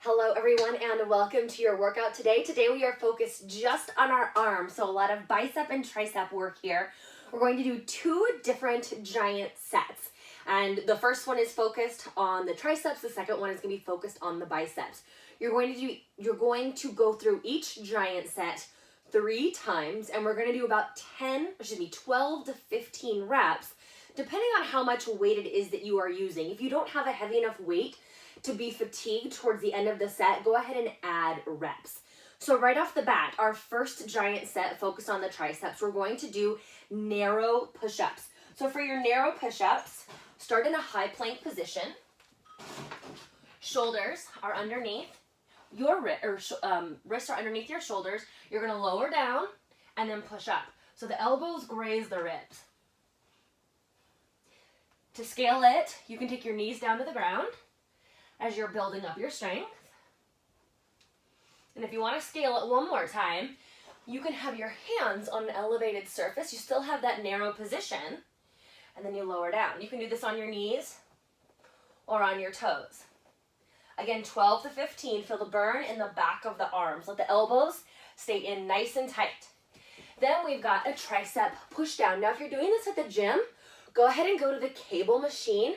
Hello everyone and welcome to your workout today. Today we are focused just on our arms, so a lot of bicep and tricep work here. We're going to do two different giant sets. And the first one is focused on the triceps, the second one is going to be focused on the biceps. You're going to go through each giant set 3 times, and we're going to do about 12 to 15 reps, depending on how much weight it is that you are using. If you don't have a heavy enough weight to be fatigued towards the end of the set, go ahead and add reps. So right off the bat, our first giant set focused on the triceps, we're going to do narrow push-ups. So for your narrow push-ups, start in a high plank position. Shoulders are underneath your wrists are underneath your shoulders. You're going to lower down and then push up. So the elbows graze the ribs. To scale it, you can take your knees down to the ground as you're building up your strength. And if you want to scale it one more time, you can have your hands on an elevated surface. You still have that narrow position, and then you lower down. You can do this on your knees or on your toes. Again, 12 to 15, feel the burn in the back of the arms. Let the elbows stay in nice and tight. Then we've got a tricep pushdown. Now if you're doing this at the gym, go ahead and go to the cable machine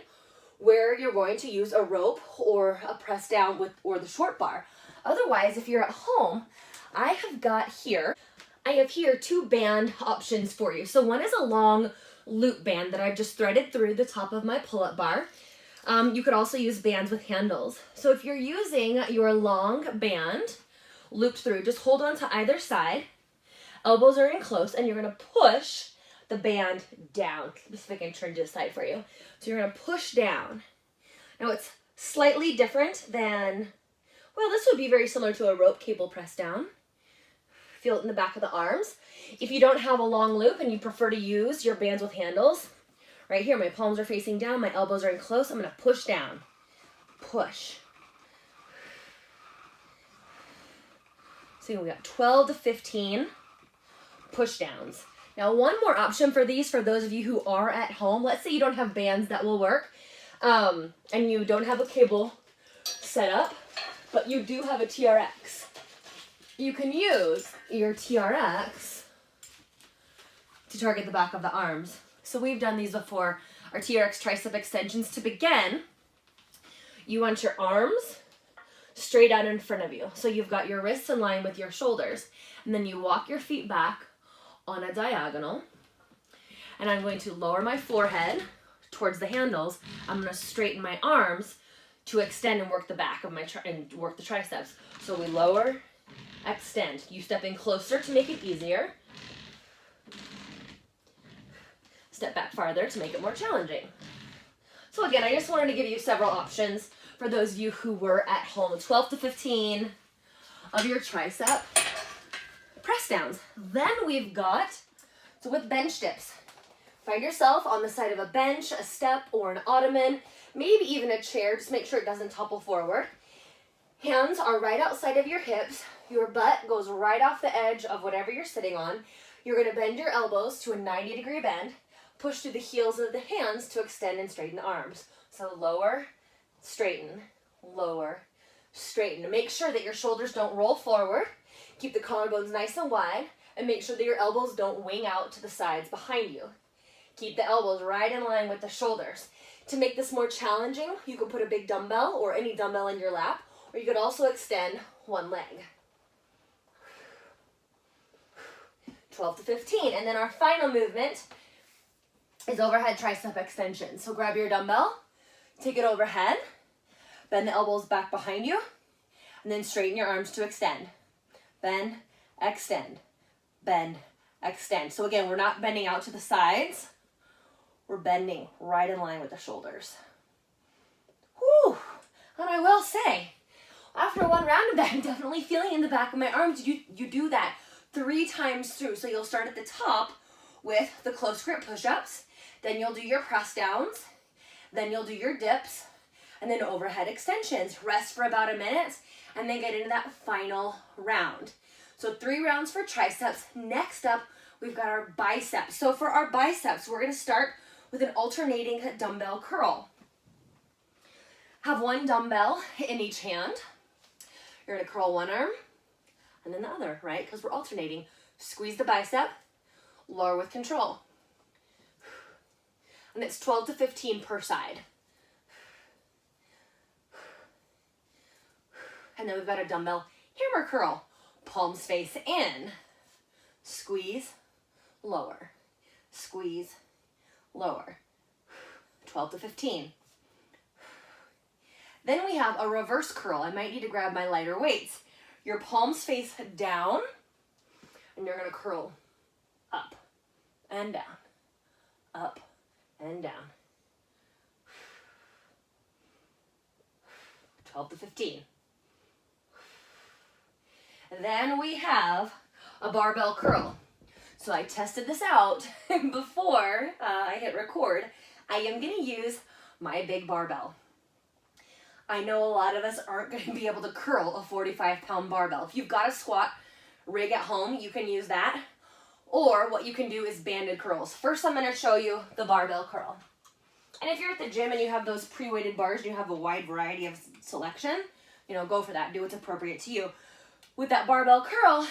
where you're going to use a rope or a press down or the short bar. Otherwise, if you're at home, I have here 2 band options for you. So one is a long loop band that I've just threaded through the top of my pull-up bar. You could also use bands with handles. So if you're using your long band looped through, just hold on to either side. Elbows are in close, and you're going to push the band down. Let's see if I can turn to the side for you. So you're going to push down. Now it's slightly different than, well, this would be very similar to a rope cable press down. Feel it in the back of the arms. If you don't have a long loop and you prefer to use your bands with handles, right here, my palms are facing down, my elbows are in close, I'm going to push down. Push. So we got 12 to 15 push downs. Now, one more option for these, for those of you who are at home, let's say you don't have bands that will work, and you don't have a cable set up, but you do have a TRX. You can use your TRX to target the back of the arms. So we've done these before, our TRX tricep extensions. To begin, you want your arms straight out in front of you. So you've got your wrists in line with your shoulders, and then you walk your feet back on a diagonal, and I'm going to lower my forehead towards the handles. I'm going to straighten my arms to extend and work the back of my work the triceps. So we lower, extend. You step in closer to make it easier. Step back farther to make it more challenging. So again, I just wanted to give you several options for those of you who were at home. 12 to 15 of your tricep press downs. Then we've got, so with bench dips, find yourself on the side of a bench, a step, or an ottoman, maybe even a chair. Just make sure it doesn't topple forward. Hands are right outside of your hips. Your butt goes right off the edge of whatever you're sitting on. You're going to bend your elbows to a 90-degree bend. Push through the heels of the hands to extend and straighten the arms. So lower, straighten, lower, straighten. Make sure that your shoulders don't roll forward. Keep the collarbones nice and wide, and make sure that your elbows don't wing out to the sides behind you. Keep the elbows right in line with the shoulders. To make this more challenging, you could put a big dumbbell or any dumbbell in your lap, or you could also extend one leg. 12 to 15. And then our final movement is overhead tricep extension. So grab your dumbbell, take it overhead, bend the elbows back behind you, and then straighten your arms to extend. Bend, extend, bend, extend. So again, we're not bending out to the sides. We're bending right in line with the shoulders. Whew! And I will say, after one round of that, I'm definitely feeling in the back of my arms. You do that 3 times through. So you'll start at the top with the close grip push-ups. Then you'll do your press downs. Then you'll do your dips. And then overhead extensions. Rest for about a minute, and then get into that final round. So 3 rounds for triceps. Next up, we've got our biceps. So for our biceps, we're going to start with an alternating dumbbell curl. Have one dumbbell in each hand. You're gonna curl one arm and then the other, right? Because we're alternating. Squeeze the bicep, lower with control. And it's 12 to 15 per side. And then we've got a dumbbell hammer curl. Palms face in. Squeeze, lower. Squeeze, lower. 12 to 15. Then we have a reverse curl. I might need to grab my lighter weights. Your palms face down, and you're gonna curl up and down, up and down. 12 to 15. Then we have a barbell curl. So I tested this out before I hit record. I am gonna use my big barbell. I know a lot of us aren't gonna be able to curl a 45-pound barbell. If you've got a squat rig at home, you can use that. Or what you can do is banded curls. First, I'm gonna show you the barbell curl. And if you're at the gym and you have those pre-weighted bars, you have a wide variety of selection, you know, go for that. Do what's appropriate to you. With that barbell curl,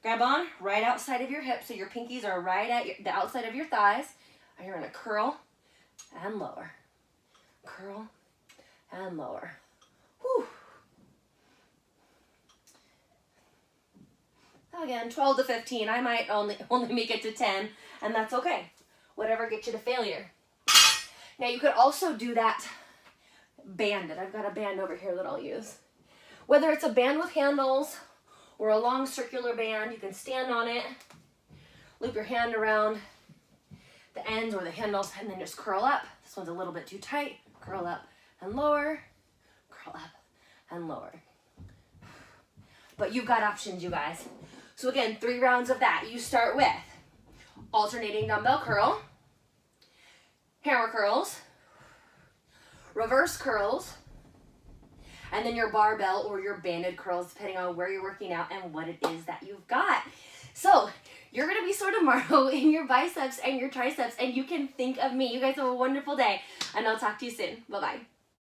grab on right outside of your hips, so your pinkies are right at the outside of your thighs, and you're gonna curl and lower. Curl and lower. Whew. Again, 12 to 15. I might only make it to 10, and that's okay. Whatever gets you to failure. Now you could also do that banded. I've got a band over here that I'll use. Whether it's a band with handles or a long circular band, you can stand on it, loop your hand around the ends or the handles, and then just curl up. This one's a little bit too tight. Curl up and lower, curl up and lower. But you've got options, you guys. So again, 3 rounds of that. You start with alternating dumbbell curl, hammer curls, reverse curls, and then your barbell or your banded curls, depending on where you're working out and what it is that you've got. So you're gonna be sore tomorrow in your biceps and your triceps, and you can think of me. You guys have a wonderful day, and I'll talk to you soon. Bye-bye.